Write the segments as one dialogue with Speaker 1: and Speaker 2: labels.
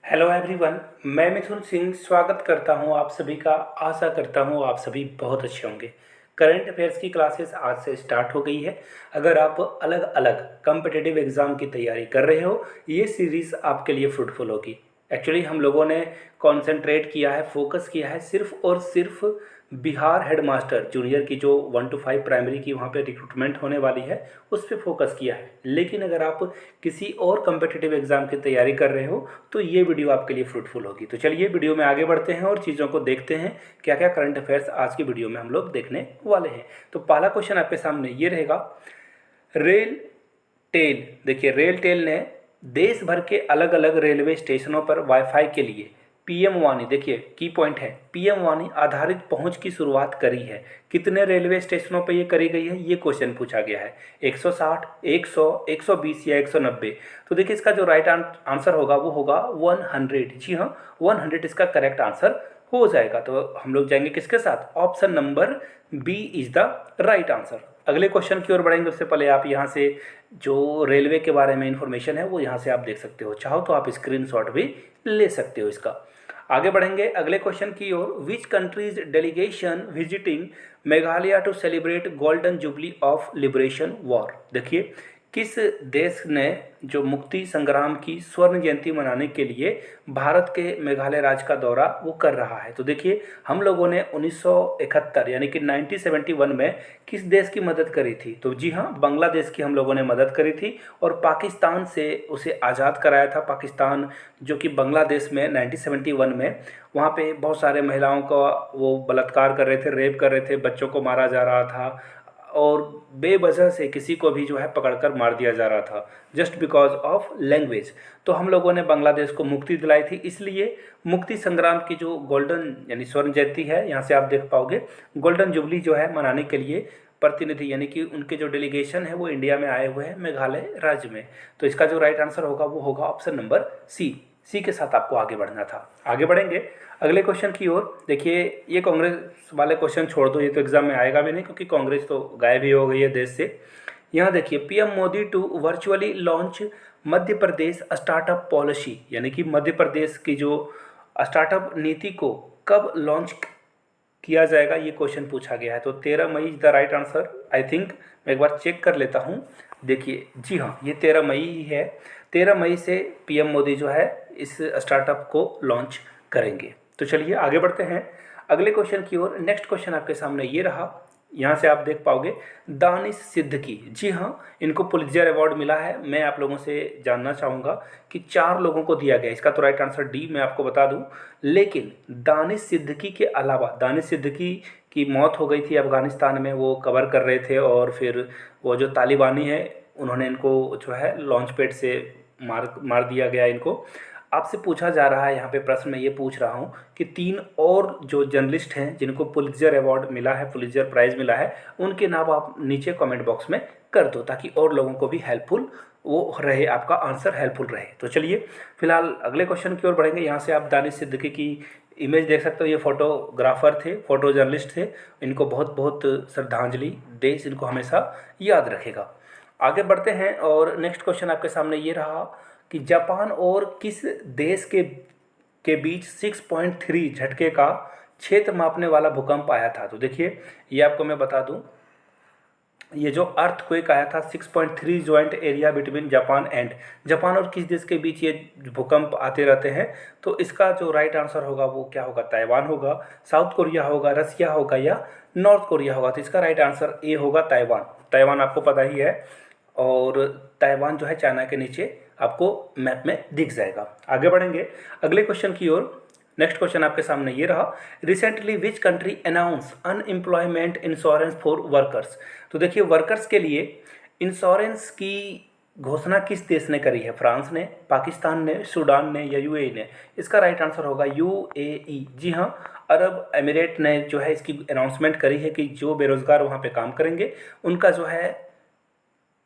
Speaker 1: Hello everyone. मैं मिथुन सिंह स्वागत करता हूं आप सभी का। आशा करता हूं आप सभी बहुत अच्छे होंगे। करंट अफेयर्स की क्लासेस आज से स्टार्ट हो गई है। अगर आप अलग अलग कम्पिटिटिव एग्ज़ाम की तैयारी कर रहे हो, ये सीरीज़ आपके लिए फ्रूटफुल होगी। एक्चुअली हम लोगों ने कॉन्सेंट्रेट किया है, फोकस किया है सिर्फ और सिर्फ बिहार हेडमास्टर जूनियर की जो 1 to 5 प्राइमरी की वहाँ पे रिक्रूटमेंट होने वाली है, उस पर फोकस किया है। लेकिन अगर आप किसी और कम्पिटिटिव एग्ज़ाम की तैयारी कर रहे हो तो ये वीडियो आपके लिए फ्रूटफुल होगी। तो चलिए वीडियो में आगे बढ़ते हैं और चीज़ों को देखते हैं क्या क्या करंट अफेयर्स आज की वीडियो में हम लोग देखने वाले हैं। तो पहला क्वेश्चन आपके सामने ये रहेगा, रेल टेल। देखिए, रेल टेल ने देश भर के अलग अलग रेलवे स्टेशनों पर वाईफाई के लिए पीएम वाणी, देखिए की पॉइंट है, पीएम वाणी आधारित पहुंच की शुरुआत करी है। कितने रेलवे स्टेशनों पर ये करी गई है, ये क्वेश्चन पूछा गया है। 160, 100, 120 या 190। तो देखिए इसका जो राइट आंसर होगा वो होगा 100। जी हाँ, 100 इसका करेक्ट आंसर हो जाएगा। तो हम लोग जाएंगे किसके साथ, option number B is the right answer. अगले क्वेश्चन की ओर बढ़ेंगे उससे पहले आप यहाँ से जो रेलवे के बारे में इंफॉर्मेशन है वो यहाँ से आप देख सकते हो। चाहो तो आप स्क्रीनशॉट भी ले सकते हो इसका। आगे बढ़ेंगे अगले क्वेश्चन की ओर। Which countries delegation visiting Meghalaya to celebrate golden jubilee of liberation war. देखिए, किस देश ने जो मुक्ति संग्राम की स्वर्ण जयंती मनाने के लिए भारत के मेघालय राज्य का दौरा वो कर रहा है। तो देखिए, हम लोगों ने 1971 यानी कि 1971 में किस देश की मदद करी थी, तो जी हाँ, बांग्लादेश की हम लोगों ने मदद करी थी और पाकिस्तान से उसे आज़ाद कराया था। पाकिस्तान जो कि बांग्लादेश में 1971 में वहाँ पे बहुत सारे महिलाओं का वो बलात्कार कर रहे थे, रेप कर रहे थे, बच्चों को मारा जा रहा था और बेवजह से किसी को भी जो है पकड़कर मार दिया जा रहा था, जस्ट बिकॉज ऑफ लैंग्वेज। तो हम लोगों ने बांग्लादेश को मुक्ति दिलाई थी। इसलिए मुक्ति संग्राम की जो गोल्डन यानी स्वर्ण जयंती है, यहाँ से आप देख पाओगे, गोल्डन जुबली जो है मनाने के लिए प्रतिनिधि यानी कि उनके जो डेलीगेशन है वो इंडिया में आए हुए हैं मेघालय राज्य में। तो इसका जो राइट आंसर होगा वो होगा ऑप्शन नंबर सी के साथ आपको आगे बढ़ना था। आगे बढ़ेंगे अगले क्वेश्चन की ओर। देखिए, ये कांग्रेस वाले क्वेश्चन छोड़ दो, ये तो एग्जाम में आएगा भी नहीं क्योंकि कांग्रेस तो गायब ही हो गई है देश से। यहाँ देखिए, PM Modi to virtually launch Madhya Pradesh startup policy, यानी कि मध्य प्रदेश की जो स्टार्टअप नीति को कब लॉन्च किया जाएगा, ये क्वेश्चन पूछा गया है। तो 13 May is the right answer. I think मैं एक बार चेक कर लेता हूँ। देखिए, जी हाँ, ये 13 मई ही है। 13 मई से पीएम मोदी जो है इस स्टार्टअप को लॉन्च करेंगे। तो चलिए आगे बढ़ते हैं अगले क्वेश्चन की ओर। नेक्स्ट क्वेश्चन आपके सामने ये रहा, यहाँ से आप देख पाओगे, दानिश सिद्दीकी। जी हाँ, इनको पुलित्जर अवार्ड मिला है। मैं आप लोगों से जानना चाहूँगा कि 4 लोगों को दिया गया। इसका तो राइट आंसर डी मैं आपको बता दूँ। लेकिन दानिश सिद्दीकी के अलावा, दानिश सिद्दीकी की मौत हो गई थी अफ़गानिस्तान में, वो कवर कर रहे थे और फिर वो जो तालिबानी है उन्होंने इनको जो है लॉन्च पैड से मार दिया गया इनको। आपसे पूछा जा रहा है यहाँ पे प्रश्न, मैं ये पूछ रहा हूँ कि 3 और जो जर्नलिस्ट हैं जिनको पुलित्जर अवार्ड मिला है, पुलित्जर प्राइज़ मिला है, उनके नाम आप नीचे कमेंट बॉक्स में कर दो ताकि और लोगों को भी हेल्पफुल वो रहे, आपका आंसर हेल्पफुल रहे। तो चलिए फिलहाल अगले क्वेश्चन की ओर बढ़ेंगे। यहाँ से आप दानिश सिद्दीकी की इमेज देख सकते हो। ये फोटोग्राफर थे, फोटो जर्नलिस्ट थे। इनको बहुत बहुत श्रद्धांजलि, देश इनको हमेशा याद रखेगा। आगे बढ़ते हैं और नेक्स्ट क्वेश्चन आपके सामने ये रहा कि जापान और किस देश के बीच 6.3 झटके का क्षेत्र मापने वाला भूकंप आया था। तो देखिए, ये आपको मैं बता दूं, ये जो अर्थक्वेक आया था 6.3 जॉइंट एरिया बिटवीन जापान और किस देश के बीच ये भूकंप आते रहते हैं। तो इसका जो राइट आंसर होगा वो क्या होगा, ताइवान होगा, साउथ कोरिया होगा, रसिया होगा या नॉर्थ कोरिया होगा। तो इसका राइट आंसर ए होगा, ताइवान। ताइवान आपको पता ही है और ताइवान जो है चाइना के नीचे आपको मैप में दिख जाएगा। आगे बढ़ेंगे अगले क्वेश्चन की ओर। नेक्स्ट क्वेश्चन आपके सामने ये रहा, recently which country announce unemployment insurance for workers. तो देखिए, वर्कर्स के लिए इंश्योरेंस की घोषणा किस देश ने करी है, फ्रांस ने, पाकिस्तान ने, सूडान ने या यूएई ने। इसका राइट आंसर होगा यूएई। जी हाँ, अरब एमिरेट ने जो है इसकी अनाउंसमेंट करी है कि जो बेरोजगार वहाँ पे काम करेंगे उनका जो है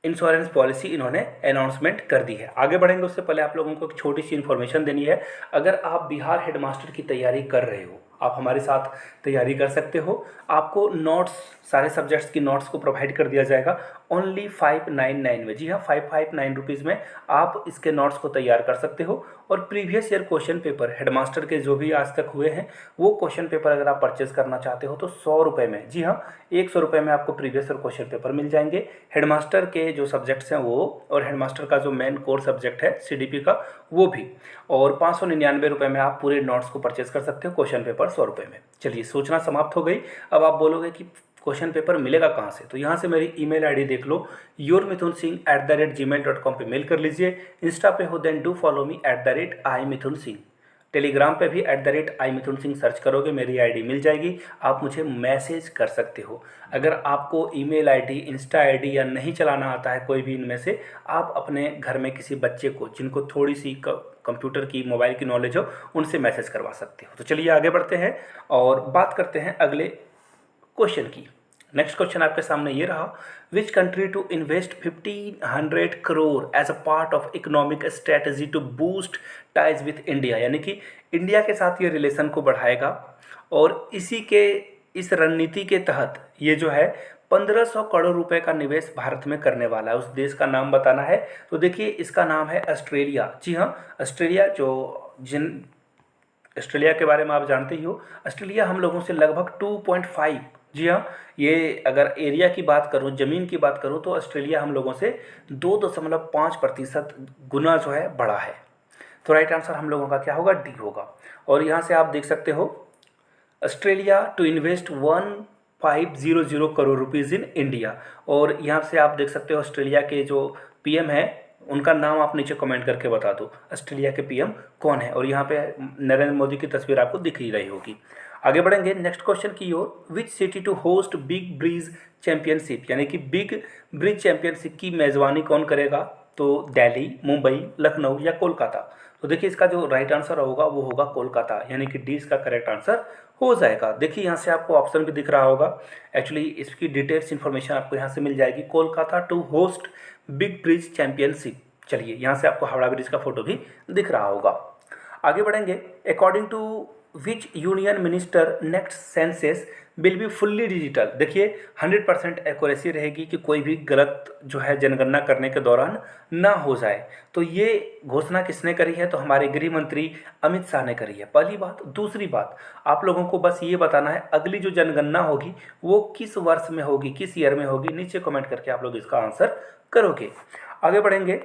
Speaker 1: इंश्योरेंस पॉलिसी इन्होंने अनाउंसमेंट कर दी है। आगे बढ़ेंगे उससे पहले आप लोगों को एक छोटी सी इन्फॉर्मेशन देनी है। अगर आप बिहार हेडमास्टर की तैयारी कर रहे हो, आप हमारे साथ तैयारी कर सकते हो। आपको नोट्स, सारे सब्जेक्ट्स की नोट्स को प्रोवाइड कर दिया जाएगा ओनली 599 में। जी हाँ, 559 रुपीज़ में आप इसके नोट्स को तैयार कर सकते हो। और previous year question paper headmaster के जो भी आज तक हुए हैं वो क्वेश्चन पेपर अगर आप परचेज़ करना चाहते हो तो 100 रुपये में, जी हाँ, 100 रुपये में आपको प्रीवियस ईयर क्वेश्चन पेपर मिल जाएंगे। हेडमास्टर के जो सब्जेक्ट्स हैं वो, और हेडमास्टर का जो मेन कोर सब्जेक्ट है CDP का वो भी, और 599 रुपये में आप पूरे नोट्स को परचेज कर सकते हो, क्वेश्चन पेपर 100 रुपये में। चलिए, सूचना समाप्त हो गई। अब आप बोलोगे कि क्वेश्चन पेपर मिलेगा कहाँ से, तो यहाँ से मेरी ईमेल आईडी देख लो, yourmithunsingh@gmail.com पे मेल कर लीजिए। इंस्टा पे हो then do follow me @imithunsingh। Telegram पे भी @imithunsingh सर्च करोगे, मेरी आईडी मिल जाएगी, आप मुझे मैसेज कर सकते हो। अगर आपको ईमेल आईडी, इंस्टा आईडी या नहीं चलाना आता है कोई भी इनमें से, आप अपने घर में किसी बच्चे को जिनको थोड़ी सी कंप्यूटर की, मोबाइल की नॉलेज हो, उनसे मैसेज करवा सकते हो। तो चलिए आगे बढ़ते हैं और बात करते हैं अगले क्वेश्चन की। नेक्स्ट क्वेश्चन आपके सामने ये रहा, which country to invest 1500 crore as a part of economic strategy to boost ties with India, यानी कि इंडिया के साथ ये रिलेशन को बढ़ाएगा और इस रणनीति के तहत ये जो है 1500 करोड़ रुपए का निवेश भारत में करने वाला है। उस देश का नाम बताना है, तो देखिए इसका नाम है ऑस्ट्रेलिया। जी हाँ, ऑस्ट्रेलिया, ऑस्ट्रेलिया के बारे में आप जानते ही हो। ऑस्ट्रेलिया हम लोगों से लगभग 2.5, जी हाँ, ये अगर एरिया की बात करूँ, ज़मीन की बात करूँ, तो ऑस्ट्रेलिया हम लोगों से 2.5% गुना जो है बड़ा है। तो राइट आंसर हम लोगों का क्या होगा, डी होगा। और यहाँ से आप देख सकते हो, Australia to invest 1500 crore rupees in India. और यहाँ से आप देख सकते हो ऑस्ट्रेलिया के जो PM हैं उनका नाम आप नीचे कमेंट करके बता दो, ऑस्ट्रेलिया के PM कौन है। और यहाँ पे नरेंद्र मोदी की तस्वीर आपको दिख ही रही होगी। आगे बढ़ेंगे नेक्स्ट क्वेश्चन की ओर, which city to host big bridge championship, यानी कि बिग ब्रिज चैंपियनशिप की मेज़बानी कौन करेगा, तो दिल्ली, मुंबई, लखनऊ या कोलकाता। तो देखिए इसका जो राइट आंसर होगा वो होगा कोलकाता, यानी कि डी इसका करेक्ट आंसर हो जाएगा। देखिए यहाँ से आपको ऑप्शन भी दिख रहा होगा, एक्चुअली इसकी डिटेल्स इन्फॉर्मेशन आपको यहाँ से मिल जाएगी, Kolkata to host big bridge championship. चलिए यहाँ से आपको हावड़ा ब्रिज का फोटो भी दिख रहा होगा। आगे बढ़ेंगे, according to which union minister next census will be fully digital. देखिए 100% एक्यूरेसी रहेगी कि कोई भी गलत जो है जनगणना करने के दौरान ना हो जाए। तो ये घोषणा किसने करी है, तो हमारे गृह मंत्री अमित शाह ने करी है, पहली बात। दूसरी बात, आप लोगों को बस ये बताना है अगली जो जनगणना होगी वो किस वर्ष में होगी, किस ईयर में होगी, नीचे कमेंट करके आप लोग इसका आंसर करोगे। आगे बढ़ेंगे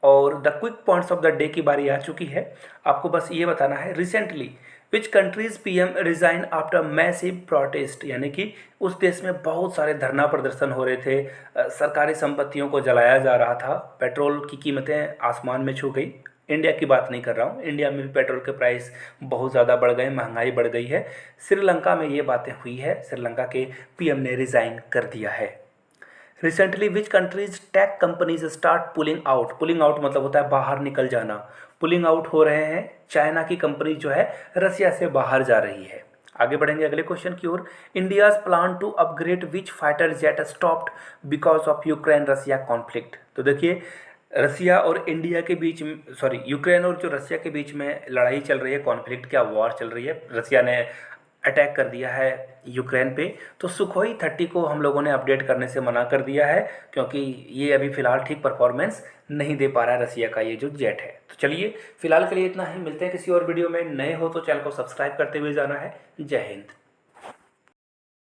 Speaker 1: और the quick points of the day की बारी आ चुकी है। आपको बस ये बताना है, recently which countries PM resign after massive protest, यानी कि उस देश में बहुत सारे धरना प्रदर्शन हो रहे थे, सरकारी संपत्तियों को जलाया जा रहा था, पेट्रोल की कीमतें आसमान में छू गई। इंडिया की बात नहीं कर रहा हूँ, इंडिया में भी पेट्रोल के प्राइस बहुत ज़्यादा बढ़ गए, महंगाई बढ़ गई है। श्रीलंका में ये बातें हुई है, श्रीलंका के PM ने रिज़ाइन कर दिया है। Recently which countries tech companies start pulling out मतलब होता है बाहर निकल जाना, पुलिंग आउट हो रहे हैं, चाइना की कंपनी जो है रसिया से बाहर जा रही है। आगे बढ़ेंगे अगले क्वेश्चन की ओर, India's plan to upgrade which fighter jet stopped because of Ukraine Russia conflict. तो देखिए रसिया और इंडिया के बीच, यूक्रेन और जो रसिया के बीच में लड़ाई चल रही है, कॉन्फ्लिक्ट क्या, वॉर चल रही है, रसिया ने अटैक कर दिया है यूक्रेन पे। तो सुखोई 30 को हम लोगों ने अपडेट करने से मना कर दिया है, क्योंकि ये अभी फ़िलहाल ठीक परफॉर्मेंस नहीं दे पा रहा है रसिया का ये जो जेट है। तो चलिए फिलहाल के लिए इतना ही, मिलते हैं किसी और वीडियो में। नए हो तो चैनल को सब्सक्राइब करते हुए जाना है। जय हिंद।